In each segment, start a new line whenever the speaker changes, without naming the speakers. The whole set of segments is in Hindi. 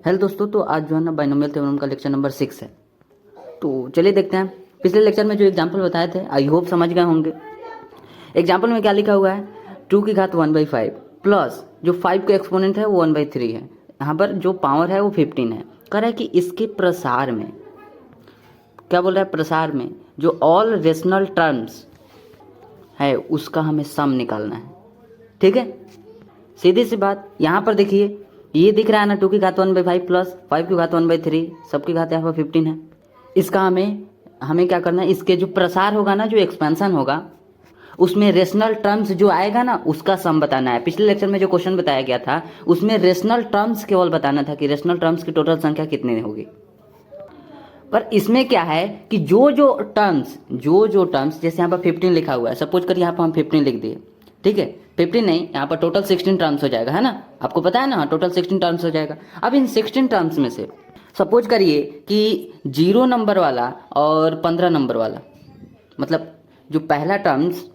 हेलो दोस्तों, तो आज जो है ना बाइनोमियल थ्योरम का लेक्चर नंबर 6 है। तो चलिए देखते हैं। पिछले लेक्चर में जो एग्जांपल बताए थे आई होप समझ गए होंगे। एग्जांपल में क्या लिखा हुआ है, 2 की घात 1/5 प्लस जो 5 का एक्सपोनेंट है वो 1/3 है। यहाँ पर जो पावर है वो 15 है। कह रहा है कि इसके प्रसार में, क्या बोल रहा है, प्रसार में जो ऑल रेशनल टर्म्स है उसका हमें सम निकालना है। ठीक है, सीधी सी बात। यहाँ पर देखिए, ये दिख रहा है ना, 2 की घात 1/5 प्लस 5 की घात 1/3, सबकी घात यहाँ पर 15 है। इसका हमें क्या करना है, इसके जो प्रसार होगा ना, जो एक्सपेंशन होगा, उसमें रेशनल टर्म्स जो आएगा ना उसका सम बताना है। पिछले लेक्चर में जो क्वेश्चन बताया गया था उसमें रेशनल टर्म्स केवल बताना था कि रेशनल टर्म्स की टोटल संख्या कितनी होगी। पर इसमें क्या है कि जो जो टर्म्स जैसे यहाँ पर 15 लिखा हुआ है, सपोज करिए यहाँ पर हम 15 लिख दिए। ठीक है, 15 नहीं, यहाँ पर टोटल 16 टर्म्स हो जाएगा, है ना। आपको पता है ना, टोटल 16 टर्म्स हो जाएगा। अब इन 16 टर्म्स में से सपोज करिए कि 0 नंबर वाला और 15 नंबर वाला, मतलब जो पहला टर्म्स,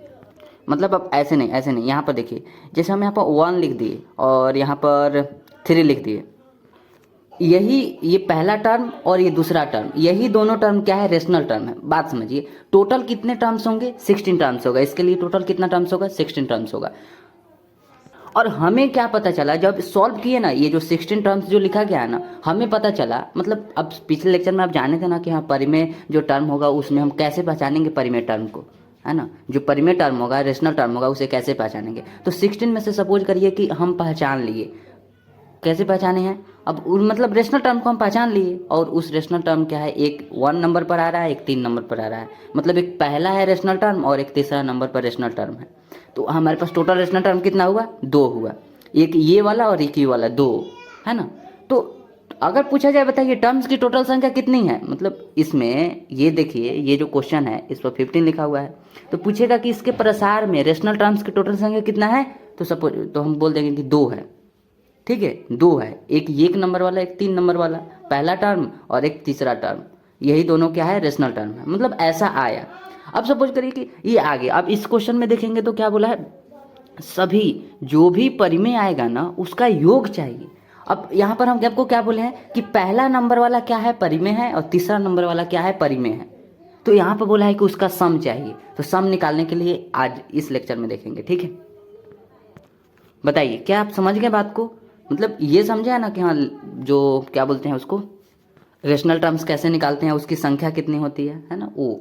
मतलब अब ऐसे नहीं, यहाँ पर देखिए, जैसे हम यहाँ पर 1 लिख दिए और यहाँ पर 3 लिख दिए, ये पहला टर्म और ये दूसरा टर्म, यही दोनों टर्म क्या है, रेशनल टर्म है। बात समझिए, टोटल कितने टर्म्स होंगे, 16 टर्म्स होगा। इसके लिए टोटल कितना टर्म्स होगा, 16 टर्म्स होगा। और हमें क्या पता चला जब सॉल्व किए ना, ये जो 16 टर्म्स जो लिखा गया है ना, हमें पता चला, मतलब अब पिछले लेक्चर में आप जाने थे ना कि हाँ परिमेय जो टर्म होगा उसमें हम कैसे पहचानेंगे परिमेय टर्म को, है ना। जो परिमेय टर्म होगा, रेशनल टर्म होगा, उसे कैसे पहचानेंगे। तो 16 में से सपोज करिए कि हम पहचान लिए, कैसे पहचाने हैं, अब मतलब रेशनल टर्म को हम पहचान लिए, और उस रेशनल टर्म क्या है, एक 1 नंबर पर आ रहा है, एक 3 नंबर पर आ रहा है, मतलब एक पहला है रेशनल टर्म और एक तीसरा नंबर पर रेशनल टर्म है। तो हमारे पास टोटल रेशनल टर्म कितना हुआ, 2 हुआ। एक ये वाला और एक ये वाला, 2 है ना। तो अगर पूछा जाए बताइए टर्म्स की टोटल संख्या कितनी है, मतलब इसमें ये देखिए, ये जो क्वेश्चन है इस पर 15 लिखा हुआ है, तो पूछेगा कि इसके प्रसार में रेशनल टर्म्स की टोटल संख्या कितना है, तो सपोज तो हम बोल देंगे कि 2 है। ठीक है, 2 है, एक नंबर वाला, एक 3 नंबर वाला, पहला टर्म और एक तीसरा टर्म, यही दोनों क्या है, रेशनल टर्म है। मतलब ऐसा आया। अब सपोज करिए कि ये आगे, अब इस क्वेश्चन में देखेंगे तो क्या बोला है, सभी जो भी परिमेय आएगा ना उसका योग चाहिए। अब यहाँ पर हम आपको क्या बोले हैं कि पहला नंबर वाला क्या है, परिमेय है, और तीसरा नंबर वाला क्या है, परिमेय है। तो यहाँ पर बोला है कि उसका सम चाहिए। तो सम निकालने के लिए आज इस लेक्चर में देखेंगे। ठीक है, बताइए क्या आप समझ गए बात को, मतलब ये समझा ना कि हाँ जो क्या बोलते हैं उसको, रेशनल टर्म्स कैसे निकालते हैं, उसकी संख्या कितनी होती है ना वो।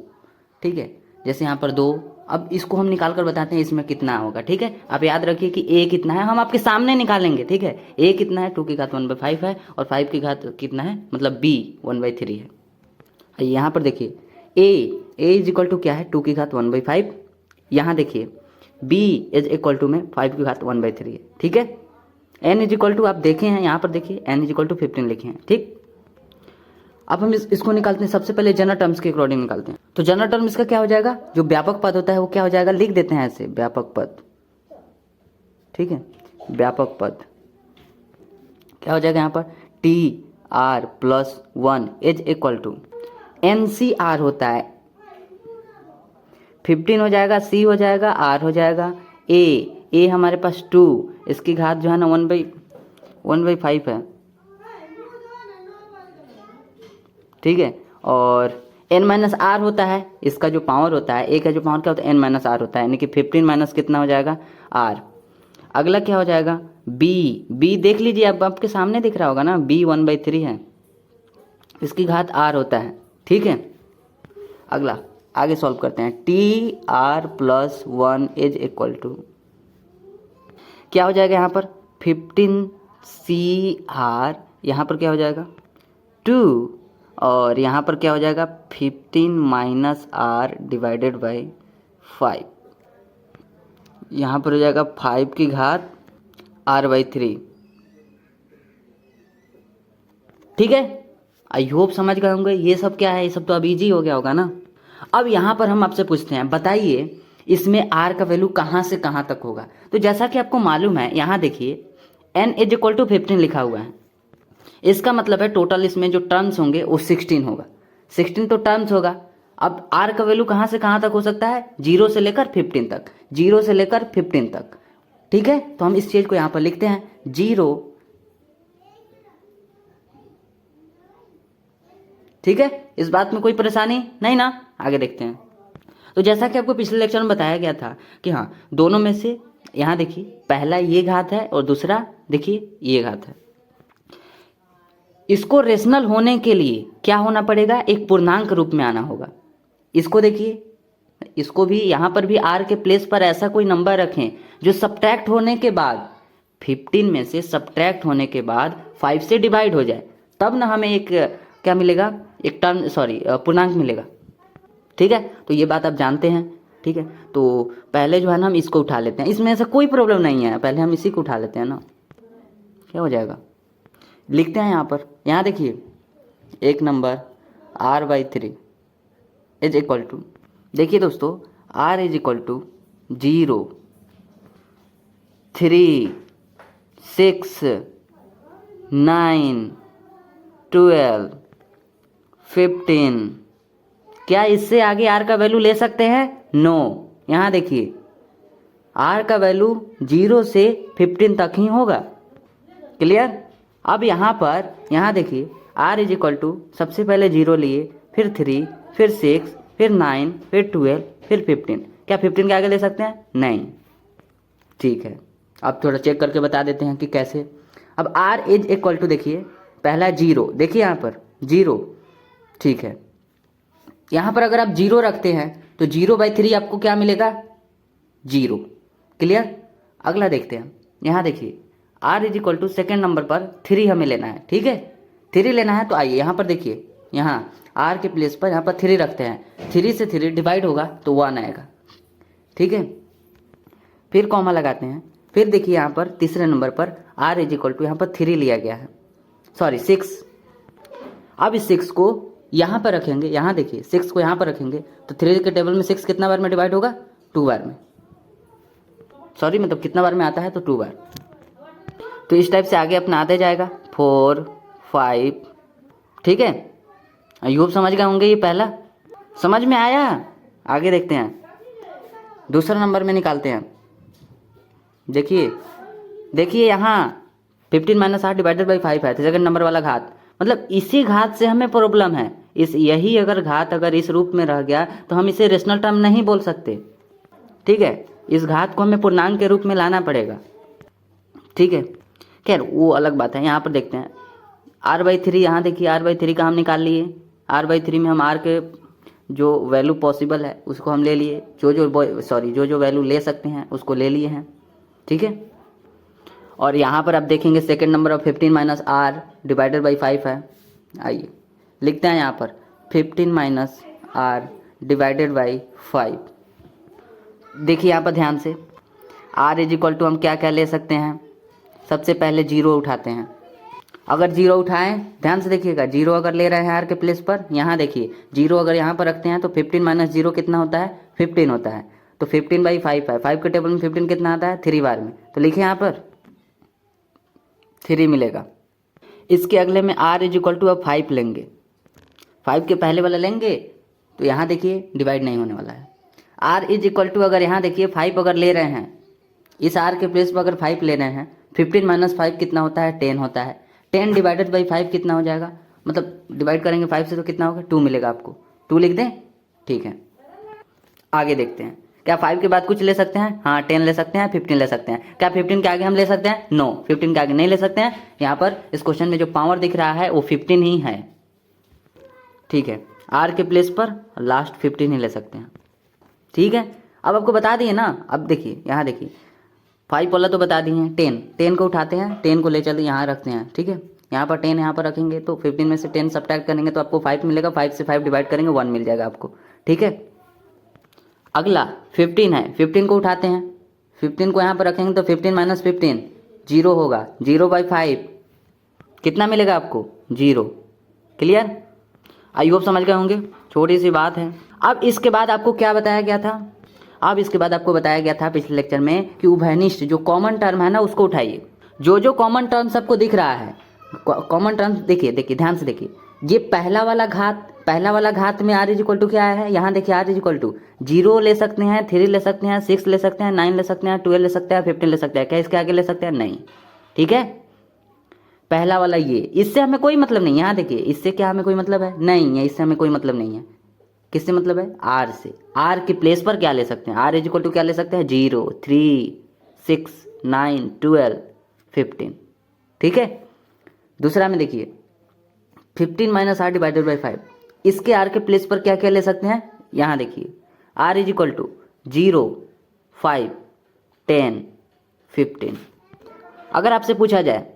ठीक है, जैसे यहाँ पर 2, अब इसको हम निकाल कर बताते हैं इसमें कितना होगा। ठीक है, आप याद रखिए कि a कितना है, हम आपके सामने निकालेंगे। ठीक है, a कितना है, 2 की घात 1/5 है, और 5 की घात कितना है, मतलब b 1/3 है। यहाँ पर देखिए a इज इक्वल टू क्या है, 2 की घात 1/5। यहाँ देखिए b इज इक्वल टू में 5 की घात 1/3 है। ठीक है, n इज इक्वल टू, आप देखे हैं यहाँ पर देखिए n इज इक्वल टू 15 लिखे हैं। ठीक, अब हम इसको निकालते हैं। सबसे पहले जनरल टर्म्स के अकॉर्डिंग निकालते हैं। तो जनरल टर्म इसका क्या हो जाएगा, जो व्यापक पद होता है वो क्या हो जाएगा, लिख देते हैं ऐसे, व्यापक पद। ठीक है, व्यापक पद क्या हो जाएगा, यहाँ पर TR+1 is equal to NCR होता है, 15 हो जाएगा, C हो जाएगा, R हो जाएगा, A हमारे पास 2, इसकी घात जो है ना 1/5 है। ठीक है, और n-r होता है, इसका जो पावर होता है, एक है जो पावर क्या होता है, n-r होता है, यानी कि 15 माइनस कितना हो जाएगा, r। अगला क्या हो जाएगा, b देख लीजिए, अब आपके सामने दिख रहा होगा ना, b 1/3 है, इसकी घात r होता है। ठीक है, अगला आगे सॉल्व करते हैं। TR+1 इज इक्वल टू क्या हो जाएगा, यहाँ पर 15CR, यहाँ पर क्या हो जाएगा 2, और यहाँ पर क्या हो जाएगा 15 - r डिवाइडेड बाई 5, यहाँ पर हो जाएगा 5 की घात r/3। ठीक है, आई होप समझ गए होंगे। ये सब क्या है, ये सब तो अब इजी हो गया होगा ना। अब यहाँ पर हम आपसे पूछते हैं, बताइए इसमें r का वैल्यू कहाँ से कहाँ तक होगा। तो जैसा कि आपको मालूम है, यहाँ देखिए n इज इक्वल टू 15 लिखा हुआ है, इसका मतलब है टोटल इसमें जो टर्म्स होंगे वो 16 होगा। 16 तो टर्म्स होगा। अब r का वैल्यू कहाँ से कहाँ तक हो सकता है, 0 से लेकर 15 तक, 0 से लेकर 15 तक। ठीक है, तो हम इस चीज को यहाँ पर लिखते हैं, 0 ठीक है, इस बात में कोई परेशानी नहीं ना। आगे देखते हैं। तो जैसा कि आपको पिछले लेक्चर में बताया गया था कि हाँ, दोनों में से यहाँ देखिए पहला ये घात है और दूसरा देखिए ये घात है। इसको रेशनल होने के लिए क्या होना पड़ेगा, एक पूर्णांक रूप में आना होगा। इसको देखिए, इसको भी यहाँ पर भी r के प्लेस पर ऐसा कोई नंबर रखें जो सब्ट्रैक्ट होने के बाद 15 में से सब्ट्रैक्ट होने के बाद 5 से डिवाइड हो जाए, तब ना हमें एक क्या मिलेगा, एक टर्म पूर्णांक मिलेगा। ठीक है, तो ये बात आप जानते हैं। ठीक है, तो पहले जो है ना हम इसको उठा लेते हैं, इसमें ऐसा कोई प्रॉब्लम नहीं है, पहले हम इसी को उठा लेते हैं ना, क्या हो जाएगा। लिखते हैं यहाँ पर, यहाँ देखिए एक number r/3 is equal to, देखिए दोस्तों r इज इक्वल टू 0, 3, 6, 9, 12, 15। क्या इससे आगे r का वैल्यू ले सकते हैं? नो। यहाँ देखिए r का वैल्यू 0 से 15 तक ही होगा। क्लियर। अब यहाँ पर यहाँ देखिए r इज इक्वल टू, सबसे पहले 0 लिए, फिर 3, फिर 6, फिर 9, फिर 12, फिर 15। क्या 15 के आगे ले सकते हैं? नहीं। ठीक है, अब थोड़ा चेक करके बता देते हैं कि कैसे। अब r इज इक्वल टू, देखिए पहला 0, देखिए यहाँ पर 0। ठीक है, यहाँ पर अगर आप 0 रखते हैं तो 0/3 आपको क्या मिलेगा? 0। क्लियर। अगला देखते हैं, यहाँ देखिए r is equal to, second number पर 3 हमें लेना है। ठीक है, 3 लेना है तो आइए यहाँ पर देखिए, यहाँ r के प्लेस पर यहाँ पर 3 रखते हैं, 3 से 3 डिवाइड होगा तो 1 आएगा। ठीक है, फिर कॉमा लगाते हैं, फिर देखिए यहाँ पर तीसरे नंबर पर r इज इक्वल टू, यहाँ पर 3 लिया गया है, 6। अब इस 6 को यहाँ पर रखेंगे, यहाँ देखिए 6 को यहाँ पर रखेंगे तो 3 के टेबल में 6 कितना बार में डिवाइड होगा? 2 बार में। मतलब कितना बार में आता है? तो 2 बार। तो इस टाइप से आगे अपना आते जाएगा 4, 5। ठीक है, आई होप समझ गए होंगे। ये पहला समझ में आया। आगे देखते हैं, दूसरा नंबर में निकालते हैं। देखिए यहाँ 15 - 8 डिवाइडेड बाई 5 है, तो सेकंड नंबर वाला घात, मतलब इसी घात से हमें प्रॉब्लम है। यही अगर घात अगर इस रूप में रह गया तो हम इसे रेशनल टर्म नहीं बोल सकते। ठीक है, इस घात को हमें पूर्णांक के रूप में लाना पड़ेगा। ठीक है, खैर वो अलग बात है। यहाँ पर देखते हैं r/3, यहाँ देखिए r/3 का हम निकाल लिए। r/3 में हम r के जो वैल्यू पॉसिबल है उसको हम ले लिए, जो वैल्यू ले सकते हैं उसको ले लिए हैं। ठीक है, और यहाँ पर आप देखेंगे second number of 15 - r divided by 5 है। आइए लिखते हैं यहाँ पर 15 - r डिवाइडेड बाई 5। देखिए यहाँ पर ध्यान से, r इज इक्वल टू हम क्या क्या ले सकते हैं, सबसे पहले 0 उठाते हैं। अगर 0 उठाएं, ध्यान से देखिएगा, 0 अगर ले रहे हैं r के प्लेस पर, यहाँ देखिए 0 अगर यहाँ पर रखते हैं तो 15 - 0 कितना होता है? 15 होता है। तो 15/5 है, 5 के टेबल में 15 कितना आता है? 3 बार में। तो लिखिए यहाँ पर 3 मिलेगा। इसके अगले में r इज इक्वल टू अब 5 लेंगे, 5 के पहले वाला लेंगे तो यहाँ देखिए डिवाइड नहीं होने वाला है। r इज इक्वल टू, अगर यहाँ देखिए 5 अगर ले रहे हैं, इस r के प्लेस पर अगर 5 ले रहे हैं, 15 - 5 कितना होता है? 10 होता है। 10 डिवाइडेड बाई 5 कितना हो जाएगा? मतलब डिवाइड करेंगे 5 से तो कितना होगा? 2 मिलेगा आपको। 2 लिख दें। ठीक है, आगे देखते हैं। क्या 5 के बाद कुछ ले सकते हैं? हाँ, 10 ले सकते हैं, 15 ले सकते हैं। क्या 15 के आगे हम ले सकते हैं? नो, 15 के आगे नहीं ले सकते हैं। यहाँ पर इस क्वेश्चन में जो पावर दिख रहा है वो 15 ही है। ठीक है, r के प्लेस पर लास्ट 15 ही ले सकते हैं। ठीक है, अब आपको बता दिए ना। अब देखिए यहाँ देखिए 5 वाला तो बता दिए हैं। 10 को उठाते हैं, 10 को ले चलते यहाँ रखते हैं। ठीक है, यहाँ पर 10 यहाँ पर रखेंगे तो 15 में से 10 सब्ट्रैक्ट करेंगे तो आपको 5 मिलेगा। 5 से 5 डिवाइड करेंगे 1 मिल जाएगा आपको। ठीक है, अगला 15 है, 15 को उठाते हैं, 15 को यहाँ पर रखेंगे तो 15 - 15 0 होगा। 0/5 कितना मिलेगा आपको? 0। क्लियर। आई होप समझ गए होंगे, छोटी सी बात है। अब इसके बाद आपको क्या बताया गया था? अब इसके बाद आपको बताया गया था पिछले लेक्चर में कि उभयनिष्ठ जो कॉमन टर्म है ना उसको उठाइए। जो कॉमन टर्म सबको दिख रहा है, कॉमन टर्म देखिए ध्यान से देखिए। ये पहला वाला घात में r इज इक्वल टू क्या है? यहाँ देखिए r इज इक्वल टू 0 ले सकते हैं, 3 ले सकते हैं, 6 ले सकते हैं, 9 ले सकते हैं, 12 ले सकते हैं, 15 ले सकते हैं। क्या इसके आगे ले सकते हैं? नहीं। ठीक है, पहला वाला ये, इससे हमें कोई मतलब नहीं है। यहाँ देखिए, इससे क्या हमें कोई मतलब है? नहीं है, इससे हमें कोई मतलब नहीं है। किससे मतलब है? आर से। आर के प्लेस पर क्या ले सकते हैं? आर इज इक्वल टू क्या ले सकते हैं? 0, 3, 6, 9, 12, 15। ठीक है। दूसरा में देखिए 15 माइनस आर डिवाइडेड बाई 5, इसके आर के प्लेस पर क्या क्या ले सकते हैं? यहाँ देखिए आर इज इक्वल टू 0, 5, 10, 15। अगर आपसे पूछा जाए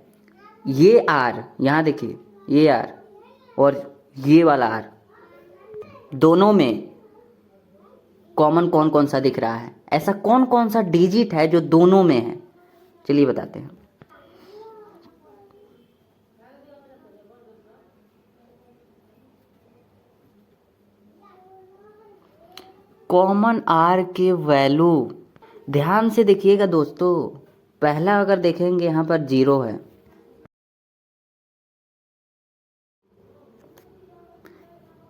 ये आर, यहाँ देखिए ये आर और ये वाला आर, दोनों में कॉमन कौन कौन सा दिख रहा है? ऐसा कौन कौन सा डिजिट है जो दोनों में है? चलिए बताते हैं। कॉमन आर के वैल्यू ध्यान से देखिएगा दोस्तों। पहला अगर देखेंगे यहाँ पर 0 है,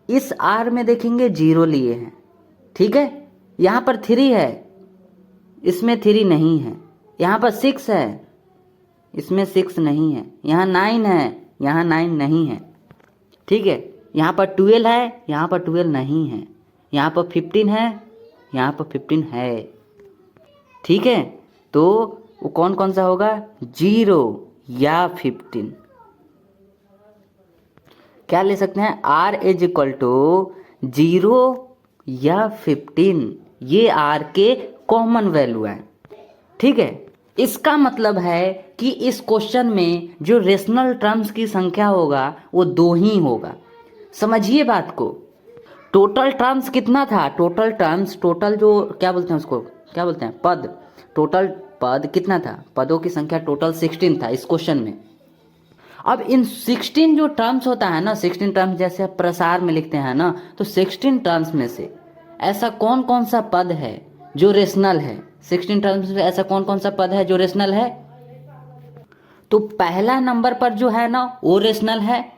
इस आर में देखेंगे 0 लिए हैं। ठीक है। यहाँ पर 3 है, इसमें 3 नहीं है। यहाँ पर 6 है, इसमें 6 नहीं है। यहाँ 9 है, यहाँ 9 नहीं है। ठीक है। यहाँ पर 12 है, यहाँ पर 12 नहीं है। यहाँ पर 15 है, यहाँ पर 15 है। ठीक है। तो वो कौन कौन सा होगा? 0 या 15। क्या ले सकते हैं? आर इज इक्वल टू 0 या 15, ये आर के कॉमन वैल्यू है। ठीक है। इसका मतलब है कि इस क्वेश्चन में जो रेशनल टर्म्स की संख्या होगा वो 2 ही होगा। समझिए बात को। टोटल टर्म्स कितना था? टोटल टर्म्स, टोटल जो क्या बोलते हैं उसको, क्या बोलते हैं? पद। टोटल पद कितना था? पदों की संख्या टोटल 16 था इस क्वेश्चन में। अब इन 16 जो टर्म्स होता है ना, 16 टर्म्स जैसे आप प्रसार में लिखते हैं ना, तो 16 टर्म्स में से ऐसा कौन कौन सा पद है जो रेशनल है? 16 टर्म्स में ऐसा कौन कौन सा पद है जो रेशनल है? तो पहला नंबर पर जो है ना वो रेशनल है,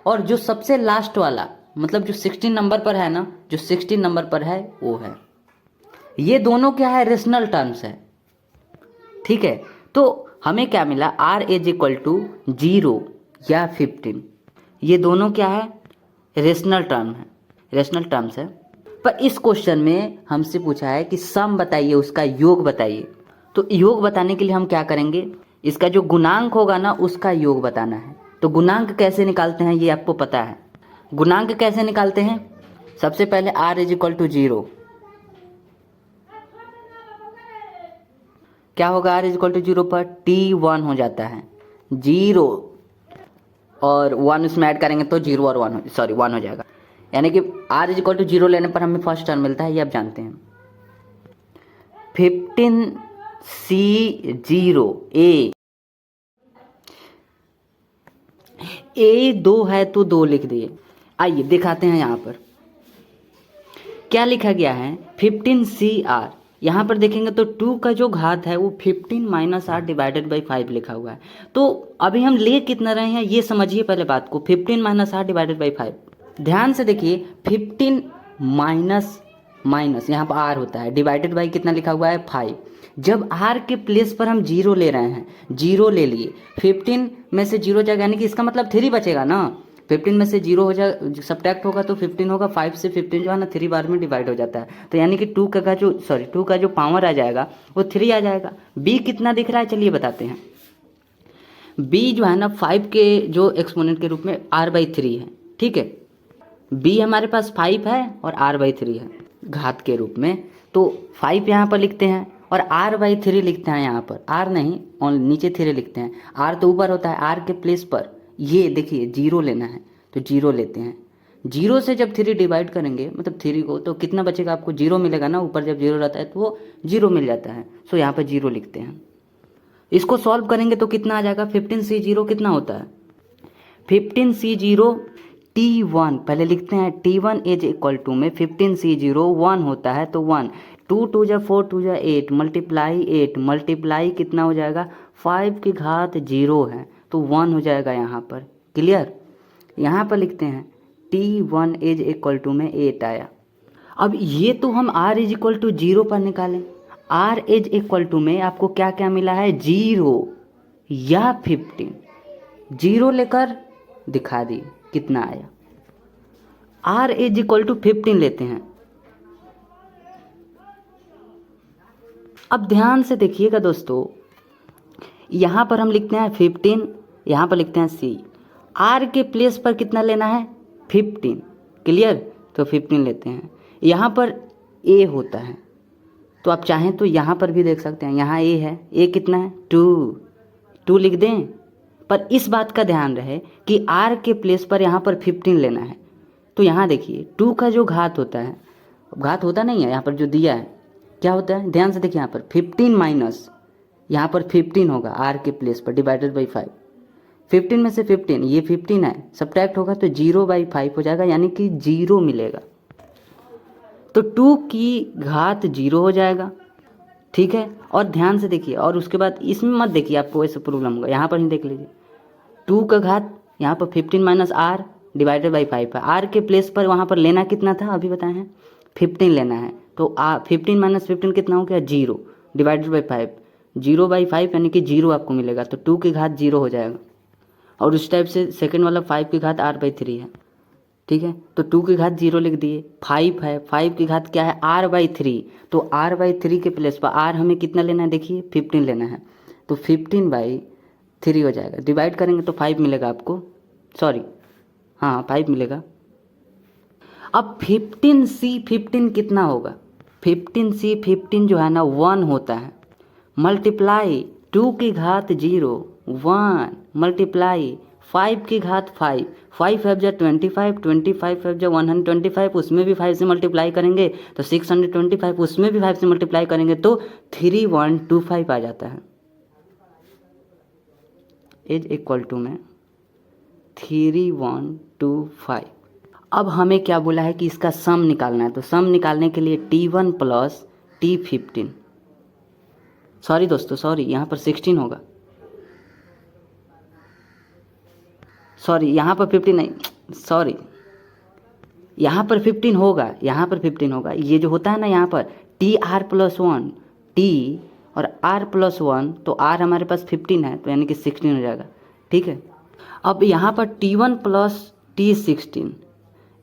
और जो सबसे लास्ट वाला, मतलब जो 16 नंबर पर है ना, जो 16 नंबर पर है वो है। ये दोनों क्या है? रेशनल टर्म्स है। ठीक है। तो हमें क्या मिला? आर इज इक्वल टू 0 या 15, ये दोनों क्या है? रेशनल टर्म है, रेशनल टर्म्स है। पर इस क्वेश्चन में हमसे पूछा है कि सम बताइए, उसका योग बताइए। तो योग बताने के लिए हम क्या करेंगे? इसका जो गुणांक होगा ना उसका योग बताना है। तो गुणांक कैसे निकालते हैं ये आपको पता है। गुणांक कैसे निकालते हैं? सबसे पहले आर इज इक्वल टू 0, क्या होगा? आर इज इक्वल टू 0 पर T1 हो जाता है। 0 और 1 उसमें ऐड करेंगे तो 0 और 1 हो जाएगा। यानी कि आर इज इक्वल टू 0 लेने पर हमें फर्स्ट टर्म मिलता है, ये आप जानते हैं। 15C0 ए 2 है तो 2 लिख दिए। आइए दिखाते हैं यहाँ पर क्या लिखा गया है। 15CR, यहाँ पर देखेंगे तो 2 का जो घात है वो 15 माइनस आर डिवाइडेड बाई 5 लिखा हुआ है। तो अभी हम ले कितना रहे हैं ये समझिए पहले बात को। 15 माइनस आर डिवाइडेड बाई 5, ध्यान से देखिए। 15 माइनस माइनस यहाँ पर आर होता है, डिवाइडेड बाई कितना लिखा हुआ है? 5। जब आर के प्लेस पर हम 0 ले रहे हैं, 0 ले लिए, 15 में से 0 जाएगा, यानी कि इसका मतलब 3 बचेगा ना। 15 में से 0 हो जाए, सब्ट्रैक्ट होगा तो 15 होगा। 5 से 15 जो है ना 3 बार में डिवाइड हो जाता है, तो यानी कि 2 का जो पावर आ जाएगा वो 3 आ जाएगा। बी कितना दिख रहा है चलिए बताते हैं। बी जो है ना 5 के जो एक्सपोनेंट के रूप में r/3 है। ठीक है। बी हमारे पास 5 है और r/3 है घात के रूप में, तो 5 यहाँ पर लिखते हैं और r/3 लिखते हैं। यहाँ पर r नहीं, और नीचे 3 लिखते हैं। r तो ऊपर होता है, r के प्लेस पर ये देखिए 0 लेना है तो 0 लेते हैं। 0 से जब 3 डिवाइड करेंगे, मतलब 3 को, तो कितना बचेगा? आपको 0 मिलेगा ना। ऊपर जब 0 रहता है तो वो 0 मिल जाता है, सो यहाँ पर 0 लिखते हैं। इसको सॉल्व करेंगे तो कितना आ जाएगा? 15C0 कितना होता है? 15C0 T1 पहले लिखते हैं। T1 इज इक्वल टू में 15C0 1 होता है तो 1, 2 2 जा 4 2 जा 8, मल्टीप्लाई 8, मल्टीप्लाई कितना हो जाएगा? 5 की घात 0 है तो 1 हो जाएगा यहाँ पर। क्लियर? यहाँ पर लिखते हैं T1 इज इक्वल टू में 8 आया। अब ये तो हम r इज इक्वल टू 0 पर निकालें। r इज इक्वल टू में आपको क्या क्या मिला है? 0 या 15। जीरो लेकर दिखा दी कितना आया। r इज इक्वल टू 15 लेते हैं। अब ध्यान से देखिएगा दोस्तों, यहाँ पर हम लिखते हैं 15, यहाँ पर लिखते हैं c। r के प्लेस पर कितना लेना है 15, क्लियर। तो 15 लेते हैं। यहाँ पर a होता है तो आप चाहें तो यहाँ पर भी देख सकते हैं, यहाँ a है, a कितना है 2 लिख दें। पर इस बात का ध्यान रहे कि r के प्लेस पर यहाँ पर 15 लेना है। तो यहाँ देखिए 2 का जो घात होता है, घात होता नहीं है, यहाँ पर जो दिया है क्या होता है, ध्यान से देखिए यहाँ पर 15 माइनस यहाँ पर 15 होगा r के प्लेस पर डिवाइडेड बाई 5। 15 में से 15, ये 15 है, सब्ट्रैक्ट होगा तो 0/5 हो जाएगा, यानी कि 0 मिलेगा। तो 2 की घात 0 हो जाएगा, ठीक है। और ध्यान से देखिए, और उसके बाद इसमें मत देखिए, आपको ऐसे प्रॉब्लम होगा, यहाँ पर ही देख लीजिए 2 का घात यहाँ पर 15 माइनस r डिवाइडेड बाई 5 है। r के प्लेस पर वहाँ पर लेना कितना था अभी बताए हैं 15 लेना है। तो 15 माइनस 15 कितना हो गया 0 डिवाइडेड बाई 5, 0/5 यानी कि 0 आपको मिलेगा। तो 2 की घात 0 हो जाएगा। और उस टाइप से सेकंड वाला 5 की घात r/3 है, ठीक है। तो 2 की घात 0 लिख दिए। 5 है, 5 की घात क्या है r/3। तो r/3 के प्लेस पर r हमें कितना लेना है देखिए 15 लेना है। तो 15/3 हो जाएगा। डिवाइड करेंगे तो 5 मिलेगा आपको, सॉरी हाँ 5 मिलेगा। अब 15 कितना होगा 15 जो है ना 1 होता है। मल्टीप्लाई 2 की घात 0 1 मल्टीप्लाई 5 की घात 5 5 5 जा 25 25 5 जा 125, उसमें भी 5 से मल्टीप्लाई करेंगे तो 625, उसमें भी 5 से मल्टीप्लाई करेंगे तो 3125 आ जाता है। इज इक्वल टू में 3125। अब हमें क्या बोला है कि इसका सम निकालना है। तो सम निकालने के लिए T1 प्लस T15, सॉरी दोस्तों सॉरी यहाँ पर 16 होगा, सॉरी यहाँ पर 15 नहीं, सॉरी यहाँ पर 15 होगा, यहाँ पर 15 होगा। ये जो होता है ना यहाँ पर TR प्लस 1 T और R प्लस 1, तो R हमारे पास 15 है तो यानी कि 16 हो जाएगा, ठीक है। अब यहाँ पर T1 plus T16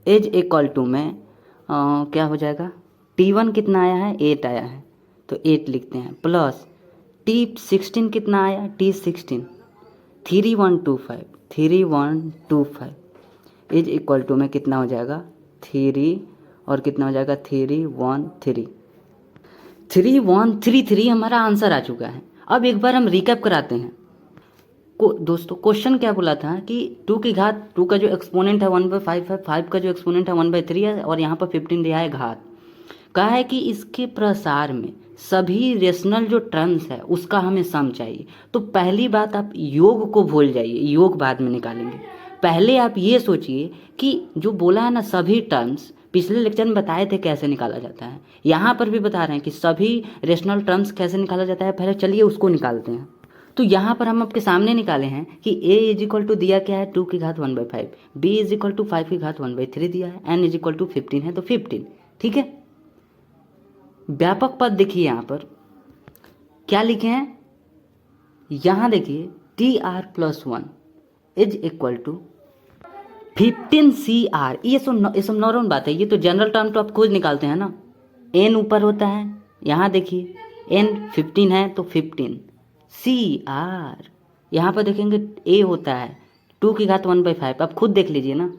is equal to में क्या हो जाएगा, T1 कितना आया है 8 आया है तो 8 लिखते हैं, प्लस T16 कितना आया T16 3125 इज इक्वल टू में कितना हो जाएगा 3 और कितना हो जाएगा 3133 हमारा आंसर आ चुका है। अब एक बार हम रिकैप कराते हैं। दोस्तों क्वेश्चन क्या बोला था कि 2 की घात 2 का जो एक्सपोनेंट है 1/5 है, 5 का जो एक्सपोनेंट है 1/3 है और यहाँ पर 15 दिया है घात। कहा है कि इसके प्रसार में सभी रेशनल जो टर्म्स है उसका हमें सम चाहिए। तो पहली बात आप योग को भूल जाइए, योग बाद में निकालेंगे। पहले आप ये सोचिए कि जो बोला है ना सभी टर्म्स, पिछले लेक्चर में बताए थे कैसे निकाला जाता है, यहाँ पर भी बता रहे हैं कि सभी रेशनल टर्म्स कैसे निकाला जाता है। पहले चलिए उसको निकालते हैं। तो यहाँ पर हम आपके सामने निकाले हैं कि a इज इक्वल टू दिया क्या है 2 की घात 1/5, b इज इक्वल टू 5 की घात 1/3 दिया है, n इज इक्वल टू 15 है तो 15, ठीक है। व्यापक पद देखिए यहाँ पर क्या लिखे हैं, यहाँ देखिए TR plus 1 is equal to 15CR। ये सब नॉर्मल बात है, ये तो जनरल टर्म तो आप खुद निकालते हैं ना। n ऊपर होता है, यहाँ देखिए n 15 है तो 15 CR, यहाँ पर देखेंगे a होता है 2 की घात 1/5, आप खुद देख लीजिए ना,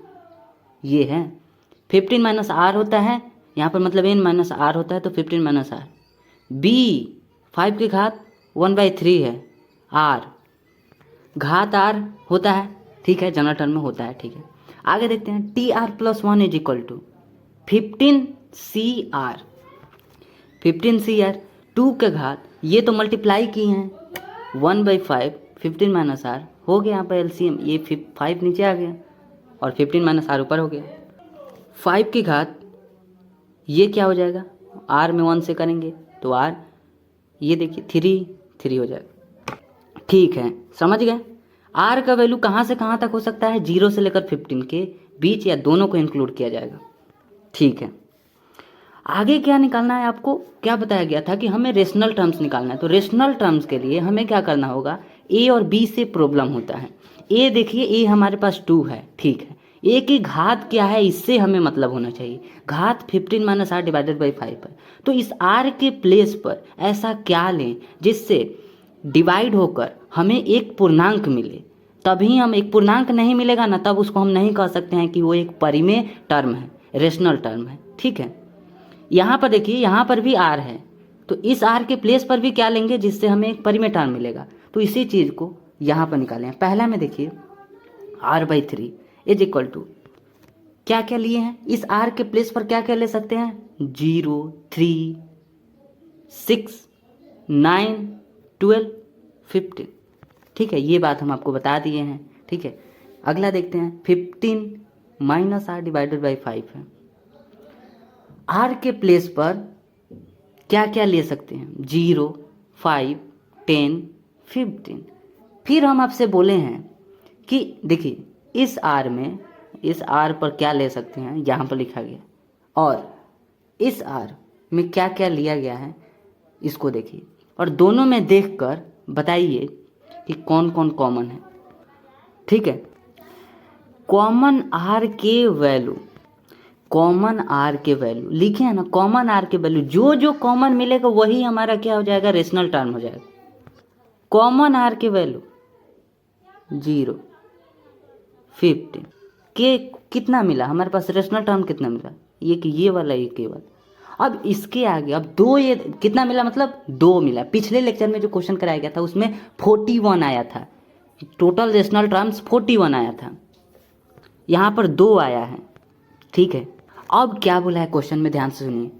ये है 15 माइनस r होता है, यहाँ पर मतलब n माइनस r होता है तो 15 माइनस r। b 5 की घात 1/3 है, r घात r होता है, ठीक है, जनरल टर्म में होता है, ठीक है। आगे देखते हैं TR plus 1 is equal to 15CR। 15CR 2 के घात ये तो मल्टीप्लाई की हैं 1/5, 15 माइनस r हो गया, यहाँ पर LCM, ये 5 नीचे आ गया और 15 माइनस r ऊपर हो गया। 5 की घात ये क्या हो जाएगा, r में 1 से करेंगे तो r, ये देखिए 3 हो जाएगा, ठीक है, समझ गए। r का वैल्यू कहाँ से कहाँ तक हो सकता है, 0 से लेकर 15 के बीच या दोनों को इंक्लूड किया जाएगा, ठीक है। आगे क्या निकालना है, आपको क्या बताया गया था कि हमें रेशनल टर्म्स निकालना है। तो रेशनल टर्म्स के लिए हमें क्या करना होगा, a और b से प्रॉब्लम होता है। ए देखिए, ए हमारे पास 2 है, ठीक है। ए की घात क्या है इससे हमें मतलब होना चाहिए। घात 15 माइनस आर डिवाइडेड बाई 5 है। तो इस आर के प्लेस पर ऐसा क्या लें जिससे डिवाइड होकर हमें एक पूर्णांक मिले। तभी हम, एक पूर्णांक नहीं मिलेगा ना तब उसको हम नहीं कह सकते हैं कि वो एक परिमेय टर्म है, रेशनल टर्म है, ठीक है। यहाँ पर देखिए, यहाँ पर भी आर है, तो इस आर के प्लेस पर भी क्या लेंगे जिससे हमें एक परिमेय टर्म मिलेगा। तो इसी चीज़ को यहाँ पर निकालें। पहला में देखिए r/3 इज इक्वल टू क्या क्या लिए हैं, इस r के प्लेस पर क्या क्या ले सकते हैं, 0, 3, 6, 9, 12, 15, ठीक है। ये बात हम आपको बता दिए हैं, ठीक है। अगला देखते हैं, 15 माइनस आर डिवाइडेड बाई 5 है। आर के प्लेस पर क्या क्या ले सकते हैं, 0, 5, 10, 15। फिर हम आपसे बोले हैं कि देखिए इस आर में, इस आर पर क्या ले सकते हैं, यहाँ पर लिखा गया, और इस आर में क्या क्या लिया गया है इसको देखिए, और दोनों में देखकर बताइए कि कौन कौन कॉमन है, ठीक है। कॉमन आर के वैल्यू, कॉमन आर के वैल्यू लिखे हैं ना, कॉमन आर के वैल्यू जो जो कॉमन मिलेगा वही हमारा क्या हो जाएगा, रेशनल टर्म हो जाएगा। कॉमन आर के वैल्यू 0, 15 के कितना मिला हमारे पास, रेशनल टर्म कितना मिला, ये कि ये वाला, ये केवल। अब इसके आगे अब 2, ये कितना मिला, मतलब 2 मिला। पिछले लेक्चर में जो क्वेश्चन कराया गया था उसमें 41 आया था, टोटल रेशनल टर्म्स 41 आया था, यहाँ पर 2 आया है, ठीक है। अब क्या बोला है क्वेश्चन में, ध्यान से सुनिए।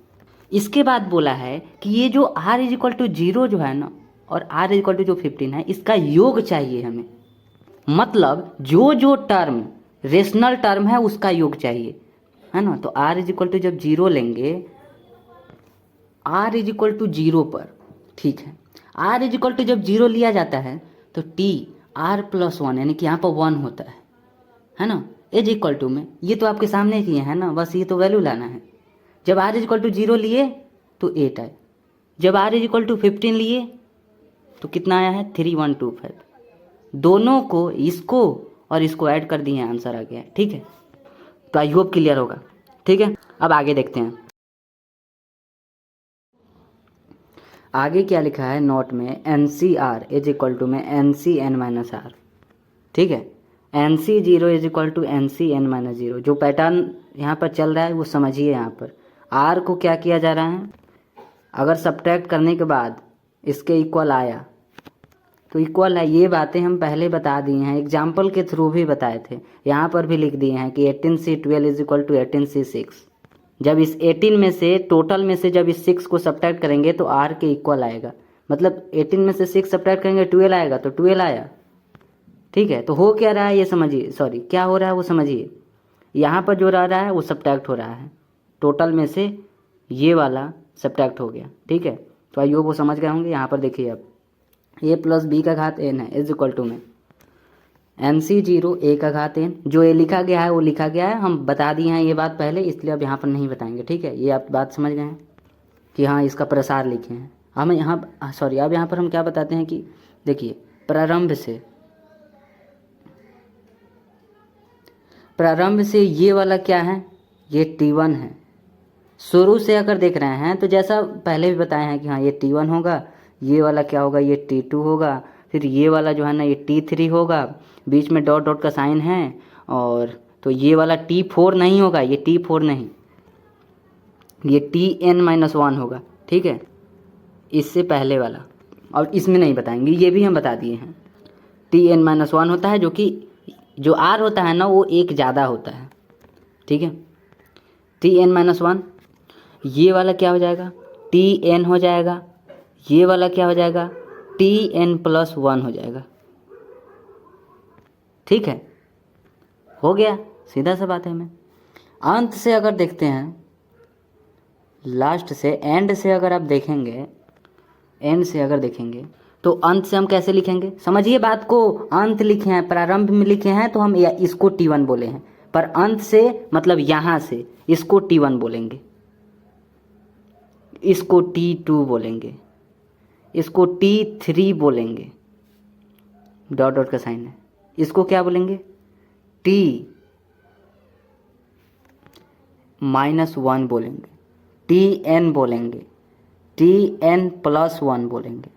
इसके बाद बोला है कि ये जो r=0 जो है ना, और r=15 है, इसका योग चाहिए हमें। मतलब जो जो टर्म रेशनल टर्म है उसका योग चाहिए, है ना। तो r जब 0 लेंगे, r=0 पर, ठीक है। r जब 0 लिया जाता है तो t r+1 यानी कि यहाँ पर 1 होता है ना। = में ये तो आपके सामने किए हैं ना, बस ये तो वैल्यू लाना है। जब r=0 लिए तो 8 आए, जब r=15 लिए तो कितना आया है, 3125। दोनों को, इसको और इसको ऐड कर दिए, आंसर आ गया है, ठीक है। तो आई होप क्लियर होगा, ठीक है। अब आगे देखते हैं, आगे क्या लिखा है नोट में, NCR = में NCn-r, ठीक है। NC0 = NCn-0। जो पैटर्न यहाँ पर चल रहा है वो समझिए। यहाँ पर r को क्या किया जा रहा है, अगर सब्ट्रैक्ट करने के बाद इसके इक्वल आया तो इक्वल है। ये बातें हम पहले बता दिए हैं, एग्जाम्पल के थ्रू भी बताए थे, यहाँ पर भी लिख दिए हैं कि 18C12 = 18C6। जब इस 18 में से, टोटल में से जब इस 6 को सब्ट्रैक्ट करेंगे तो r के इक्वल आएगा। मतलब 18 में से 6 सब्ट्रैक्ट करेंगे 12 आएगा, तो 12 आया, ठीक है। तो हो क्या रहा है ये समझिए, सॉरी क्या हो रहा है वो समझिए। यहाँ पर जो रह रहा है वो सब्ट्रैक्ट हो रहा है, टोटल में से ये वाला सब्ट्रैक्ट हो गया, ठीक है। तो आइए वो समझ गए होंगे। यहाँ पर देखिए, अब a+b⁴n है = में NC0 a⁴n, जो ये लिखा गया है वो लिखा गया है, हम बता दिए हैं ये बात पहले, इसलिए अब यहाँ पर नहीं बताएंगे, ठीक है। ये आप बात समझ गए हैं कि हाँ इसका प्रसार लिखे हैं। हमें यहाँ, सॉरी, अब यहाँ पर हम क्या बताते हैं कि देखिए, प्रारंभ से ये वाला क्या है, ये T1 है। शुरू से अगर देख रहे हैं तो जैसा पहले भी बताए हैं कि हाँ ये T1 होगा, ये वाला क्या होगा, ये T2 होगा, फिर ये वाला जो है ना ये T3 होगा, बीच में डॉट डॉट का साइन है, और तो ये वाला T4 नहीं होगा, ये T4 नहीं, ये Tn-1 होगा, ठीक है, इससे पहले वाला। और इसमें नहीं बताएंगे, ये भी हम बता दिए हैं। Tn-1 होता है, जो कि जो r होता है ना वो एक ज़्यादा होता है, ठीक है। Tn-1, ये वाला क्या हो जाएगा, Tn हो जाएगा, ये वाला क्या हो जाएगा, Tn+1 हो जाएगा, ठीक है। हो गया, सीधा सा बात है। हमें अंत से अगर देखते हैं, लास्ट से, एंड से अगर आप देखेंगे, एंड से अगर देखेंगे तो अंत से हम कैसे लिखेंगे, समझिए बात को। अंत लिखे हैं, प्रारंभ में लिखे हैं तो हम इसको T1 बोले हैं, पर अंत से मतलब यहाँ से इसको T1 बोलेंगे, इसको T2 बोलेंगे, इसको T3 बोलेंगे, डॉट डॉट का साइन है, इसको क्या बोलेंगे, टी -1 बोलेंगे, टी एन बोलेंगे, टी एन प्लस 1 बोलेंगे।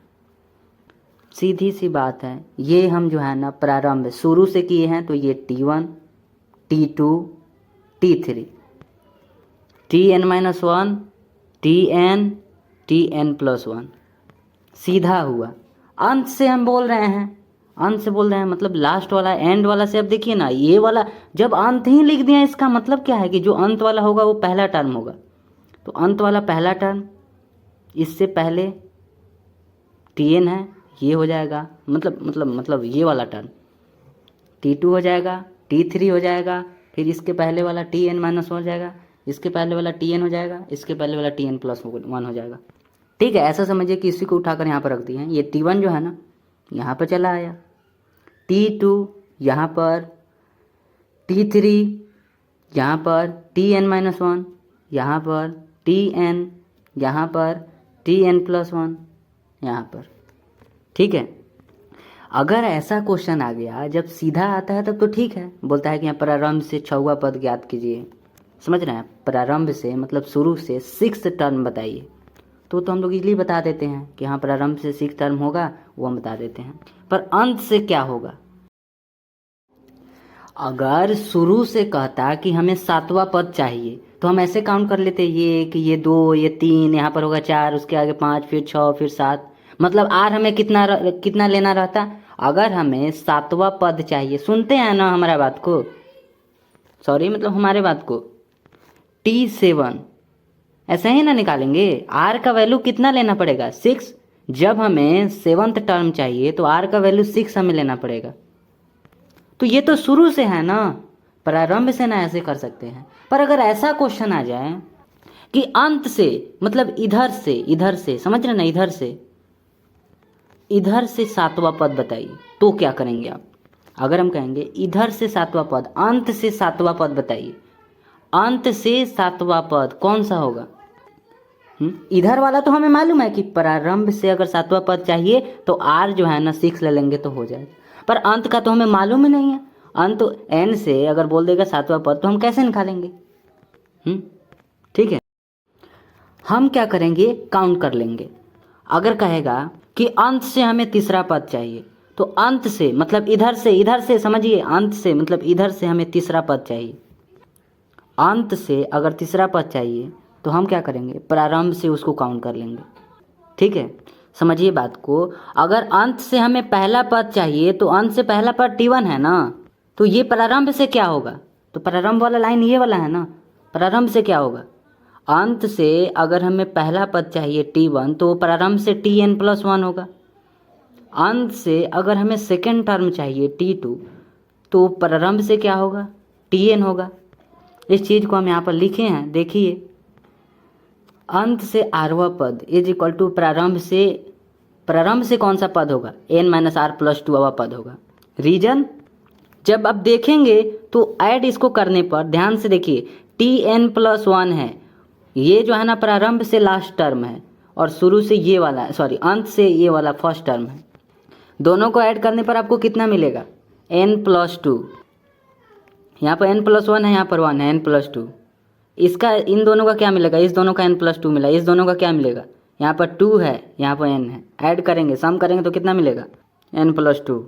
सीधी सी बात है, ये हम जो है ना प्रारंभ शुरू से किए हैं, तो ये T1, T2, T3, Tn-1, Tn, Tn+1 सीधा हुआ। अंत से हम बोल रहे हैं, अंत से बोल रहे हैं मतलब लास्ट वाला, एंड वाला से। अब देखिए ना, ये वाला जब अंत ही लिख दिया, इसका मतलब क्या है कि जो अंत वाला होगा वो पहला टर्म होगा। तो अंत वाला पहला टर्म, इससे पहले Tn है, ये हो जाएगा, मतलब ये वाला टर्म T2 हो जाएगा, T3 हो जाएगा, फिर इसके पहले वाला Tn-1 हो जाएगा, इसके पहले वाला Tn हो जाएगा, इसके पहले वाला Tn+1 हो जाएगा। ठीक है, ऐसा समझिए कि इसी को उठाकर यहाँ पर रख दिए हैं। ये T1 जो है ना यहाँ पर चला आया, T2 यहाँ पर, T3 यहाँ पर, Tn-1 यहाँ पर, Tn यहाँ पर, Tn+1 यहाँ पर। ठीक है, अगर ऐसा क्वेश्चन आ गया जब सीधा आता है तब तो ठीक है, बोलता है कि यहाँ प्रारंभ से 6वां पद ज्ञात कीजिए। समझ रहे हैं, प्रारंभ से मतलब शुरू से 6 टर्म बताइए, तो हम लोग इजीली बता देते हैं कि हाँ प्रारंभ से 6 टर्म होगा, वो हम बता देते हैं। पर अंत से क्या होगा? अगर शुरू से कहता कि हमें 7वां पद चाहिए तो हम ऐसे काउंट कर लेते, ये 1, ये 2, ये 3, यहाँ पर होगा 4, उसके आगे 5, फिर 6, फिर 7, मतलब आर हमें कितना लेना रहता। अगर हमें 7वां पद चाहिए, सुनते हैं ना हमारा बात को, सॉरी मतलब हमारे बात को, T7 ऐसे ही ना निकालेंगे। आर का वैल्यू कितना लेना पड़ेगा, 6। जब हमें 7th टर्म चाहिए तो आर का वैल्यू 6 हमें लेना पड़ेगा। तो ये तो शुरू से है ना, प्रारंभ से ना ऐसे कर सकते हैं। पर अगर ऐसा क्वेश्चन आ जाए कि अंत से मतलब इधर से समझ रहे ना, इधर से 7वां पद बताइए, तो क्या करेंगे आप? अगर हम कहेंगे इधर से 7वां पद, अंत से 7वां पद बताइए, अंत से 7वां पद कौन सा होगा? इधर वाला तो हमें मालूम है कि प्रारंभ से अगर 7वां पद चाहिए तो आर जो है ना 6 ले लेंगे तो हो जाएगा। पर अंत का तो हमें मालूम ही नहीं है। अंत एन से अगर बोल देगा 7वां पद तो हम कैसे निकालेंगे? ठीक है, हम क्या करेंगे, काउंट कर लेंगे। अगर कहेगा कि अंत से हमें तीसरा पद चाहिए, तो अंत से मतलब इधर से समझिए, अंत से मतलब इधर से हमें तीसरा पद चाहिए। अंत से अगर तीसरा पद चाहिए तो हम क्या करेंगे, प्रारंभ से उसको काउंट कर लेंगे। ठीक है, समझिए बात को। अगर अंत से हमें पहला पद चाहिए तो अंत से पहला पद T1 है ना, तो ये प्रारंभ से क्या होगा? तो प्रारंभ वाला लाइन ये वाला है ना, प्रारंभ से क्या होगा? अंत से अगर हमें पहला पद चाहिए T1 तो प्रारंभ से Tn+1 होगा। अंत से अगर हमें सेकेंड टर्म चाहिए T2 तो प्रारंभ से क्या होगा, Tn होगा। इस चीज़ को हम यहाँ पर लिखे हैं, देखिए, अंत से आरवा पद इज इक्वल टू प्रारंभ से कौन सा पद होगा, n-r+2वां पद होगा। रीजन जब आप देखेंगे तो ऐड इसको करने पर ध्यान से देखिए, Tn+1 है, ये जो है ना प्रारंभ से लास्ट टर्म है, और शुरू से ये वाला, अंत से ये वाला फर्स्ट टर्म है। दोनों को ऐड करने पर आपको कितना मिलेगा, n+2। यहाँ पर n+1 है, यहाँ पर 1 है, n+2। इसका इन दोनों का क्या मिलेगा, इस दोनों का n+2 मिला, इस दोनों का क्या मिलेगा, यहाँ पर 2 है, यहाँ पर n है। ऐड करेंगे, सम करेंगे तो कितना मिलेगा, n+2।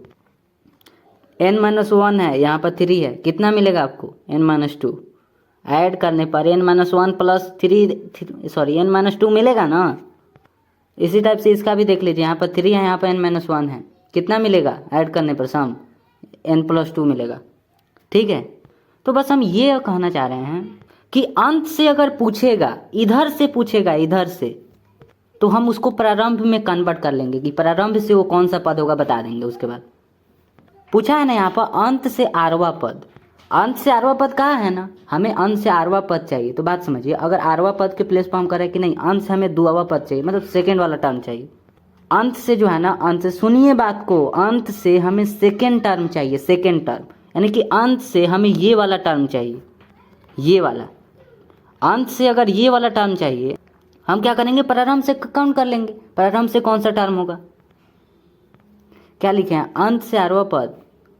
n-1 है, यहाँ पर 3 है, कितना मिलेगा आपको, n-2। ऐड करने पर n-1 प्लस 3 n-2 मिलेगा ना। इसी टाइप से इसका भी देख लीजिए, यहाँ पर 3 है, यहाँ पर n-1 है, कितना मिलेगा ऐड करने पर, सम n+2 मिलेगा। ठीक है, तो बस हम ये कहना चाह रहे हैं कि अंत से अगर पूछेगा, इधर से तो हम उसको प्रारंभ में कन्वर्ट कर लेंगे कि प्रारंभ से वो कौन सा पद होगा बता देंगे। उसके बाद पूछा है ना यहाँ पर अंत से आरवा पद, अंत से आरवा पद कहाँ है ना, हमें अंत से आरवा पद चाहिए। तो बात समझिए, अगर आरवा पद के प्लेस पर हम करें कि नहीं, अंत से हमें दुआवा पद चाहिए, मतलब सेकेंड वाला टर्म चाहिए। अंत से जो है ना, अंत से सुनिए बात को, अंत से हमें सेकेंड टर्म चाहिए, सेकेंड टर्म, यानी कि अंत से हमें ये वाला टर्म चाहिए, ये वाला। अंत से अगर ये वाला टर्म चाहिए, हम क्या करेंगे, प्रारंभ से काउंट कर लेंगे। प्रारंभ से कौन सा टर्म होगा, क्या लिखे हैं, अंत से आरवा पद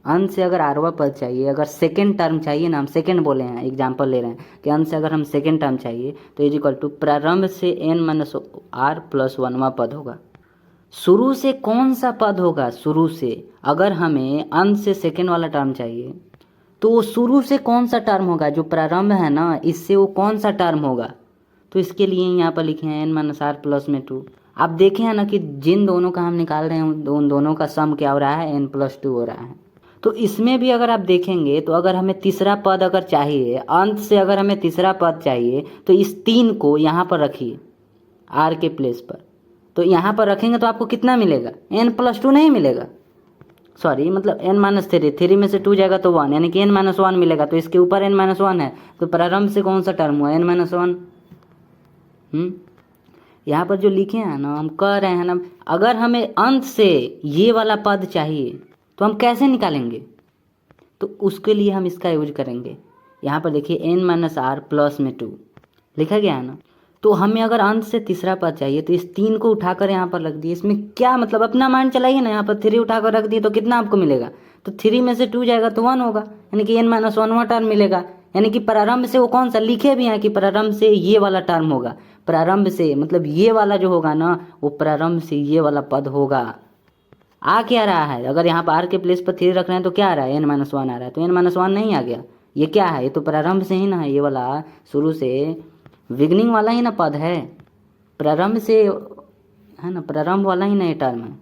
अंत से अगर आरवा पद चाहिए, अगर सेकेंड टर्म चाहिए ना, हम सेकेंड बोले हैं, एग्जाम्पल ले रहे हैं कि अंत से अगर हम सेकेंड टर्म चाहिए तो इज इक्वल टू प्रारंभ से n माइनस आर प्लस 1वां पद होगा। शुरू से कौन सा पद होगा? शुरू से अगर हमें अंत से सेकेंड वाला टर्म चाहिए तो वो शुरू से कौन सा टर्म होगा? जो प्रारंभ है ना, इससे वो कौन सा टर्म होगा? तो इसके लिए यहाँ पर लिखे हैं n माइनस आर प्लस में 2। आप देखें हैं ना कि जिन दोनों का हम निकाल रहे हैं उन दोनों का सम क्या हो रहा है? n प्लस 2 हो रहा है। तो इसमें भी अगर आप देखेंगे तो अगर हमें तीसरा पद अगर चाहिए, अंत से अगर हमें तीसरा पद चाहिए तो इस 3 को यहाँ पर रखिए r के प्लेस पर। तो यहाँ पर रखेंगे तो आपको कितना मिलेगा? n प्लस 2 नहीं मिलेगा, सॉरी मतलब n माइनस 3, 3 में से 2 जाएगा तो 1, यानी कि n माइनस 1 मिलेगा। तो इसके ऊपर n माइनस 1 है, तो प्रारंभ से कौन सा टर्म हुआ? n minus 1। यहाँ पर जो लिखे हैं ना, हम कह रहे हैं ना, अगर हमें अंत से ये वाला पद चाहिए तो हम कैसे निकालेंगे? तो उसके लिए हम इसका यूज करेंगे। यहाँ पर देखिए n माइनस आर प्लस में 2 लिखा गया है ना। तो हमें अगर अंत से तीसरा पद चाहिए तो इस 3 को उठाकर यहाँ पर रख दिए। इसमें क्या मतलब, अपना माइंड चलाइए ना। यहाँ पर 3 उठाकर रख दिए तो कितना आपको मिलेगा? तो 3 में से 2 जाएगा तो 1 होगा, यानी कि n माइनस 1वां टर्म मिलेगा। यानी कि प्रारंभ से वो कौन सा लिखे भी हैं कि प्रारंभ से ये वाला टर्म होगा। प्रारंभ से मतलब ये वाला जो होगा ना, वो प्रारंभ से ये वाला पद होगा। आ क्या रहा है? अगर यहाँ पर r के प्लेस पर 3 रख रहे हैं तो क्या आ रहा है? n माइनस 1 आ रहा है। तो n माइनस 1 नहीं आ गया, ये क्या है? ये तो प्रारंभ से ही ना है, ये वाला शुरू से बिगनिंग वाला ही ना पद है, प्रारंभ से है ना, प्रारंभ वाला ही ना ये टर्म है।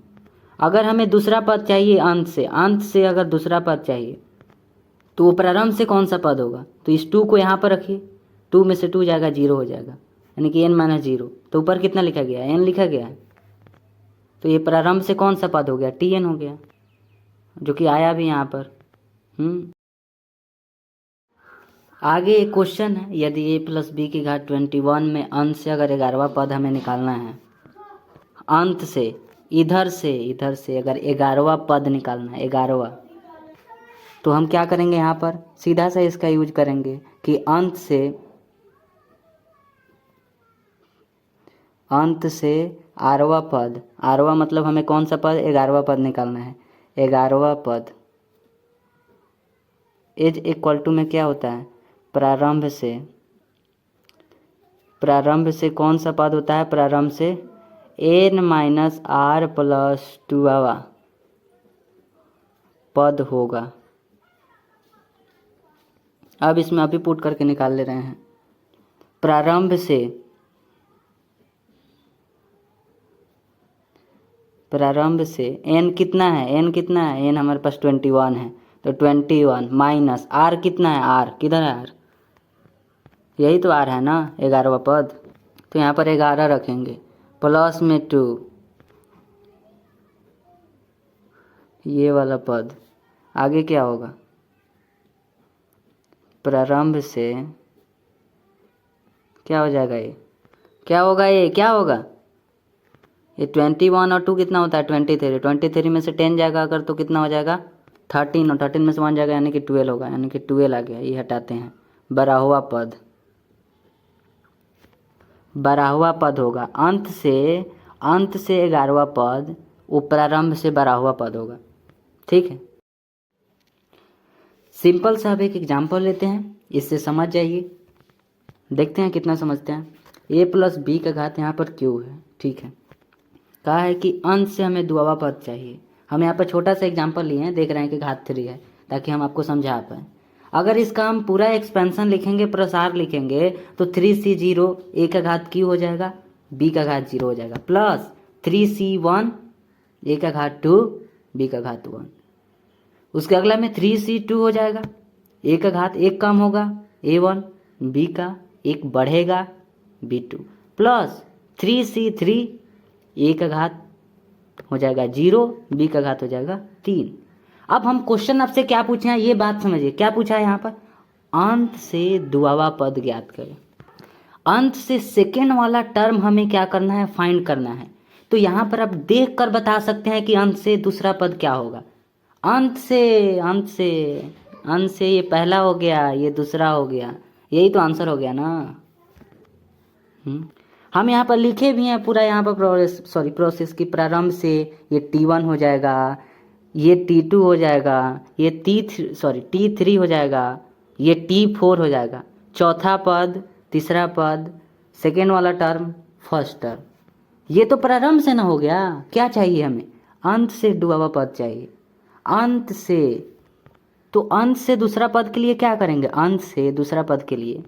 अगर हमें दूसरा पद चाहिए अंत से अगर दूसरा पद चाहिए तो वो प्रारंभ से कौन सा पद होगा? तो इस 2 को यहाँ पर रखिए, 2 में से 2 जाएगा 0 हो जाएगा, यानी कि n माइनस 0। तो ऊपर कितना लिखा गया है? n लिखा गया है। तो ये प्रारंभ से कौन सा पद हो गया? tn हो गया, जो कि आया भी यहाँ पर। आगे एक क्वेश्चन है, यदि a प्लस बी की घात 21 में अंत से अगर 11वां पद हमें निकालना है, अंत से इधर से अगर 11वां पद निकालना है, 11वां, तो हम क्या करेंगे? यहाँ पर सीधा सा इसका यूज करेंगे कि अंत से आरवा पद, आरवा मतलब हमें कौन सा पद? 11वां पद निकालना है। 11वां पद इज इक्वल टू में क्या होता है? प्रारंभ से कौन सा पद होता है? प्रारंभ से n माइनस आर प्लस 2वां पद होगा। अब इसमें अभी पुट करके निकाल ले रहे हैं। प्रारंभ से n कितना है? n हमारे पास 21 है, तो 21 माइनस r कितना है? r किधर है? r यही तो r है ना, 11वां पद। तो यहाँ पर 11 रखेंगे, प्लस में 2 ये वाला पद। आगे क्या होगा? प्रारंभ से क्या हो जाएगा? ये क्या होगा? ये 21 और 2 कितना होता है? 23 में से 10 जाएगा अगर तो कितना हो जाएगा? 13, और 13 में से 1 जाएगा यानी कि 12 होगा, यानी कि 12 आ गया। ये हटाते हैं, 12वां पद होगा। अंत से 11वां पद वो प्रारंभ से 12वां पद होगा। ठीक है, सिंपल सा अब एक एग्जाम्पल लेते हैं, इससे समझ जाइए, देखते हैं कितना समझते हैं। a प्लस बी का घात यहाँ पर q है। ठीक है, कहा है कि अंत से हमें 2वां पद चाहिए। हम यहाँ पर छोटा सा एग्जाम्पल लिए हैं, देख रहे हैं कि घात 3 है, ताकि हम आपको समझा पाएँ। अगर इसका हम पूरा एक्सपेंशन लिखेंगे, प्रसार लिखेंगे, तो 3c0 a का घात q हो जाएगा, b का घात 0 हो जाएगा, प्लस 3c1 a का घात 2 b का घात 1। उसके अगला में 3c2 हो जाएगा, a का घात 1 कम होगा a1, b का 1 बढ़ेगा b2, प्लस 3c3 a का घात हो जाएगा 0, b का घात हो जाएगा 3। अब हम क्वेश्चन आपसे क्या पूछे हैं, ये बात समझिए। क्या पूछा है यहाँ पर? अंत से 2वां पद ज्ञात करें। अंत से सेकेंड वाला टर्म हमें क्या करना है? फाइंड करना है। तो यहाँ पर आप देख कर बता सकते हैं कि अंत से दूसरा पद क्या होगा। अंत से ये पहला हो गया, ये दूसरा हो गया, यही तो आंसर हो गया ना। हम यहाँ पर लिखे भी हैं पूरा, यहाँ पर प्रोसेस की प्रारंभ से ये T1 हो जाएगा, ये T2 हो जाएगा, ये T3 हो जाएगा, ये T4 हो जाएगा। चौथा पद, तीसरा पद, सेकेंड वाला टर्म, फर्स्ट टर्म। ये तो प्रारंभ से ना हो गया। क्या चाहिए हमें? अंत से डूबा हुआ पद चाहिए। अंत से, तो अंत से दूसरा पद के लिए क्या करेंगे? अंत से दूसरा पद के लिए,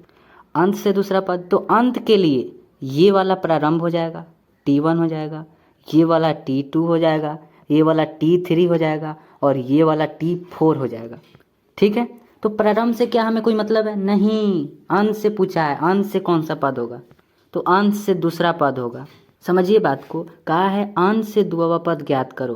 अंत से दूसरा पद, तो अंत के लिए ये वाला प्रारंभ हो जाएगा, T1 हो जाएगा, ये वाला T2 हो जाएगा, ये वाला T3 हो जाएगा और ये वाला T4 हो जाएगा। ठीक है, तो प्रारंभ से क्या हमें कोई मतलब है? नहीं, अंत से पूछा है। अंत से कौन सा पद होगा? तो अंत से दूसरा पद होगा। समझिए बात को, कहा है अंत से दुआवा पद ज्ञात करो।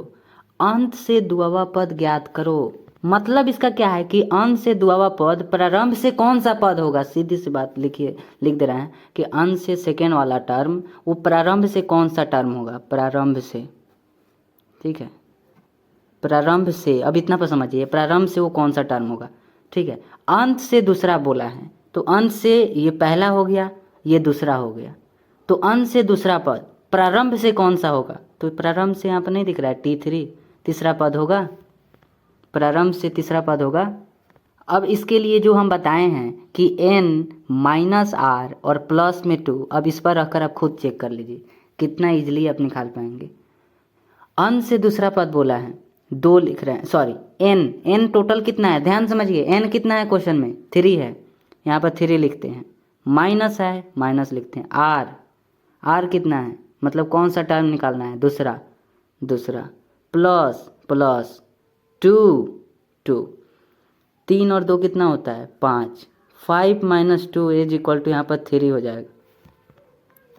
अंत से दुआवा पद ज्ञात करो, मतलब इसका क्या है कि अंत से दुआवा पद प्रारंभ से कौन सा पद होगा। सीधी सी बात लिखिए, लिख दे रहे हैं कि अंत से सेकेंड वाला टर्म वो प्रारंभ से कौन सा टर्म होगा? प्रारंभ से। ठीक है, प्रारंभ से, अब इतना पर समझिए, प्रारंभ से वो कौन सा टर्म होगा। ठीक है, अंत से दूसरा बोला है, तो अंत से ये पहला हो गया, ये दूसरा हो गया, तो अंत से दूसरा पद प्रारंभ से कौन सा होगा? तो प्रारंभ से यहाँ पर नहीं दिख रहा है, T3 तीसरा पद होगा, प्रारंभ से तीसरा पद होगा। अब इसके लिए जो हम बताए हैं कि n-r और प्लस में 2, अब इस पर रखकर आप खुद चेक कर लीजिए कितना इजीली आप निकाल पाएंगे। अंत से दूसरा पद बोला है, 2 लिख रहे हैं, सॉरी n टोटल कितना है? ध्यान समझिए, n कितना है क्वेश्चन में? 3 है, यहाँ पर 3 लिखते हैं, माइनस है, माइनस लिखते हैं, r कितना है? मतलब कौन सा टर्म निकालना है? दूसरा, प्लस 2, 3 और 2 कितना होता है? 5, 5 - 2 = यहाँ पर 3 हो जाएगा।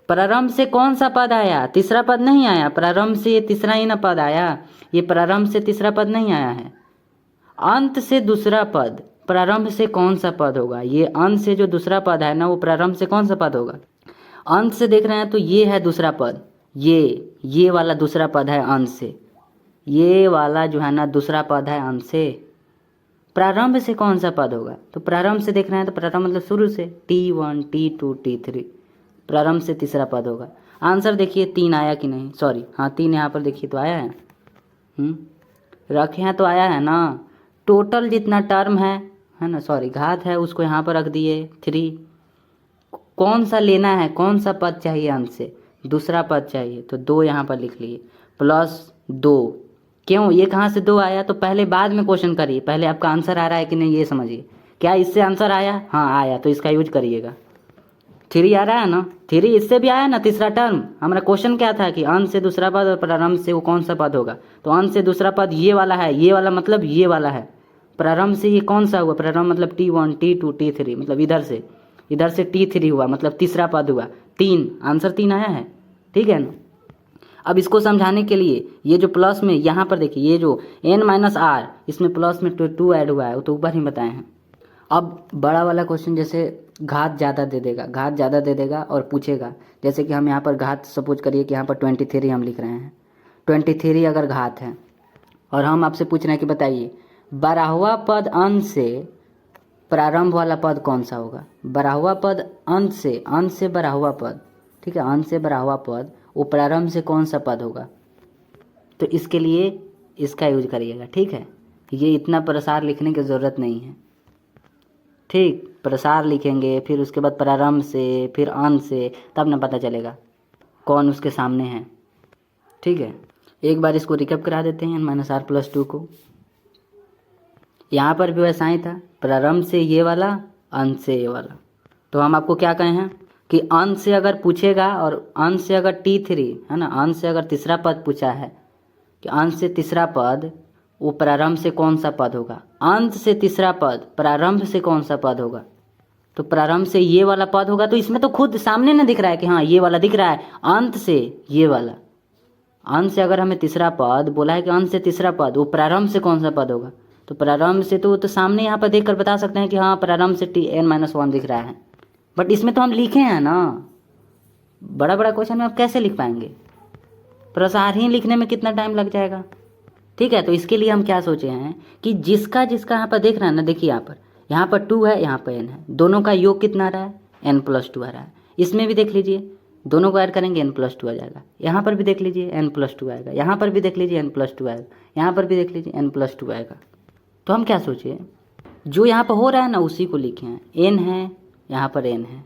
प्रारंभ से कौन सा पद आया? तीसरा पद नहीं आया, प्रारंभ से ये तीसरा ही ना पद आया, ये प्रारंभ से तीसरा पद नहीं आया है। अंत से दूसरा पद प्रारंभ से कौन सा पद होगा? ये अंत से जो दूसरा पद है ना, वो प्रारंभ से कौन सा पद होगा? अंत से देख रहे हैं तो ये है दूसरा पद, ये वाला दूसरा पद है अंत से, ये वाला जो है ना दूसरा पद है अंत से। प्रारंभ से कौन सा पद होगा? तो प्रारंभ से देख रहे हैं तो प्रारंभ मतलब शुरू से, T1 T2 T3, प्रारंभ से तीसरा पद होगा। आंसर देखिए 3 आया कि नहीं? सॉरी, हाँ 3 यहाँ पर देखिए तो आया है, रखे हैं तो आया है ना। टोटल जितना टर्म है ना, सॉरी घात है, उसको यहाँ पर रख दिए 3। कौन सा लेना है? कौन सा पद चाहिए अंत से? दूसरा पद चाहिए, तो 2 यहाँ पर लिख लिए, प्लस 2। क्यों, ये कहाँ से 2 आया? तो पहले बाद में क्वेश्चन करिए, पहले आपका आंसर आ रहा है कि नहीं ये समझिए। क्या इससे आंसर आया? हाँ आया, तो इसका यूज करिएगा। 3 आ रहा है ना, 3 इससे भी आया ना तीसरा टर्म। हमारा क्वेश्चन क्या था कि अंत से दूसरा पद और प्रारंभ से वो कौन सा पद होगा? तो अंत से दूसरा पद ये वाला है, ये वाला मतलब ये वाला है। प्रारंभ से ये कौन सा हुआ? प्रारंभ मतलब T1 T2 T3, मतलब इधर से T3 हुआ, मतलब तीसरा पद हुआ। 3, आंसर 3 आया है। ठीक है ना। अब इसको समझाने के लिए ये जो प्लस में यहाँ पर देखिए, ये जो n-r, इसमें प्लस में 2 ऐड हुआ है, वो तो ऊपर ही बताए हैं। अब बड़ा वाला क्वेश्चन जैसे घात ज़्यादा दे देगा और पूछेगा, जैसे कि हम यहाँ पर घात सपोज करिए कि यहाँ पर 23 हम लिख रहे हैं, 23 अगर घात है और हम आपसे पूछ रहे हैं कि बताइए 12वां पद अंत से प्रारंभ वाला पद कौन सा होगा? 12वां पद अंत से 12वां पद, ठीक है, अंत से 12वां पद वो प्रारंभ से कौन सा पद होगा? तो इसके लिए इसका यूज करिएगा। ठीक है, ये इतना प्रसार लिखने की ज़रूरत नहीं है। ठीक, प्रसार लिखेंगे, फिर उसके बाद प्रारंभ से, फिर अंत से, तब ना पता चलेगा कौन उसके सामने है। ठीक है, एक बार इसको रिकैप करा देते हैं n-r + 2 को। यहाँ पर भी वैसा ही था, प्रारंभ से ये वाला, अंत से ये वाला। तो हम आपको क्या कहे हैं कि अंत से अगर पूछेगा और अंत से अगर T3 है ना, अंत से अगर तीसरा पद पूछा है कि अंत से तीसरा पद वो प्रारंभ से कौन सा पद होगा? अंत से तीसरा पद प्रारंभ से कौन सा पद होगा? तो प्रारंभ से ये वाला पद होगा। तो इसमें तो खुद सामने ना दिख रहा है कि हाँ ये वाला दिख रहा है, अंत से ये वाला। अंत से अगर हमें तीसरा पद बोला है कि अंत से तीसरा पद वो प्रारंभ से कौन सा पद होगा? तो प्रारंभ से तो सामने यहाँ पर देख कर बता सकते हैं कि हाँ प्रारंभ से n-1 दिख रहा है। बट इसमें तो हम लिखे हैं ना, बड़ा क्वेश्चन में आप कैसे लिख पाएंगे? प्रसार ही लिखने में कितना टाइम लग जाएगा। ठीक है, तो इसके लिए हम क्या सोचे हैं कि जिसका यहाँ पर देख रहा है ना, देखिए यहाँ पर 2 है, यहाँ पर n है, दोनों का योग कितना आ रहा है? n + 2 आ रहा है। इसमें भी देख लीजिए, दोनों को ऐड करेंगे n+2 आ जाएगा। यहाँ पर भी देख लीजिए n+2 आएगा, यहाँ पर भी देख लीजिए n+2 आएगा, यहाँ पर भी देख लीजिए n+2 आएगा। तो हम क्या सोचे, जो यहाँ पर हो रहा है ना उसी को लिखे हैं। n है, यहाँ पर n है,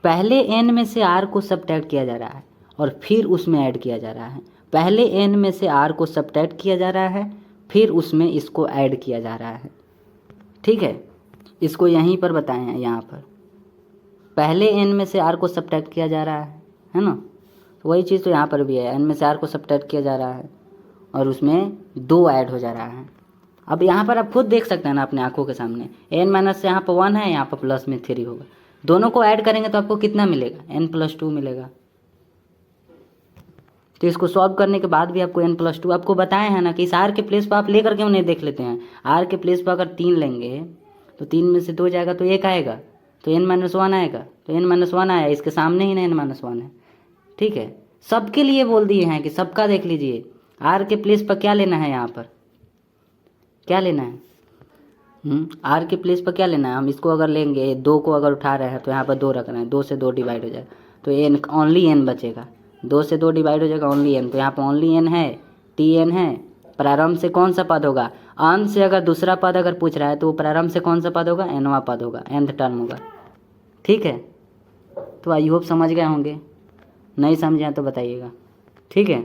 पहले n में से r को सब्ट्रैक्ट किया जा रहा है और फिर उसमें ऐड किया जा रहा है। पहले n में से r को सब्ट्रैक्ट किया जा रहा है, फिर उसमें इसको ऐड किया जा रहा है। ठीक है, इसको यहीं पर बताए हैं, यहाँ पर पहले n में से r को सब्ट्रैक्ट किया जा रहा है ना। तो वही चीज़ तो यहाँ पर भी है, n में से r को सब्ट्रैक्ट किया जा रहा है और उसमें 2 ऐड हो जा रहा है। अब यहाँ पर आप खुद देख सकते हैं ना अपने आंखों के सामने, n माइनस यहाँ पर 1 है, यहाँ पर प्लस में 3 होगा। दोनों को ऐड करेंगे तो आपको कितना मिलेगा, n+2 मिलेगा। तो इसको सॉल्व करने के बाद भी आपको n+2 आपको बताए हैं ना कि इस r के प्लेस पर आप लेकर क्यों नहीं देख लेते हैं। r के प्लेस पर अगर 3 लेंगे तो 3 में से 2 जाएगा तो 1 आएगा, तो n-1 आएगा, तो n-1 आया, इसके सामने ही ना n-1 है। ठीक है, सबके लिए बोल दिए हैं कि सबका देख लीजिए, r के प्लेस पर क्या लेना है, यहाँ पर क्या लेना है, r के प्लेस पर क्या लेना है। हम इसको अगर लेंगे, 2 को अगर उठा रहे हैं तो यहाँ पर 2 रख रहे हैं, 2 से 2 डिवाइड हो जाएगा तो n ओनली n बचेगा, 2 से 2 डिवाइड हो जाएगा ओनली n। तो यहाँ पर ओनली n है, tn है। प्रारंभ से कौन सा पद होगा, अंत से अगर दूसरा पद अगर पूछ रहा है तो वो प्रारंभ से कौन सा पद होगा, nवां पद होगा, nth टर्म होगा। ठीक है, तो आई होप समझ गए होंगे, नहीं समझे तो बताइएगा। ठीक है,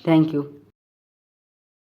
थैंक यू।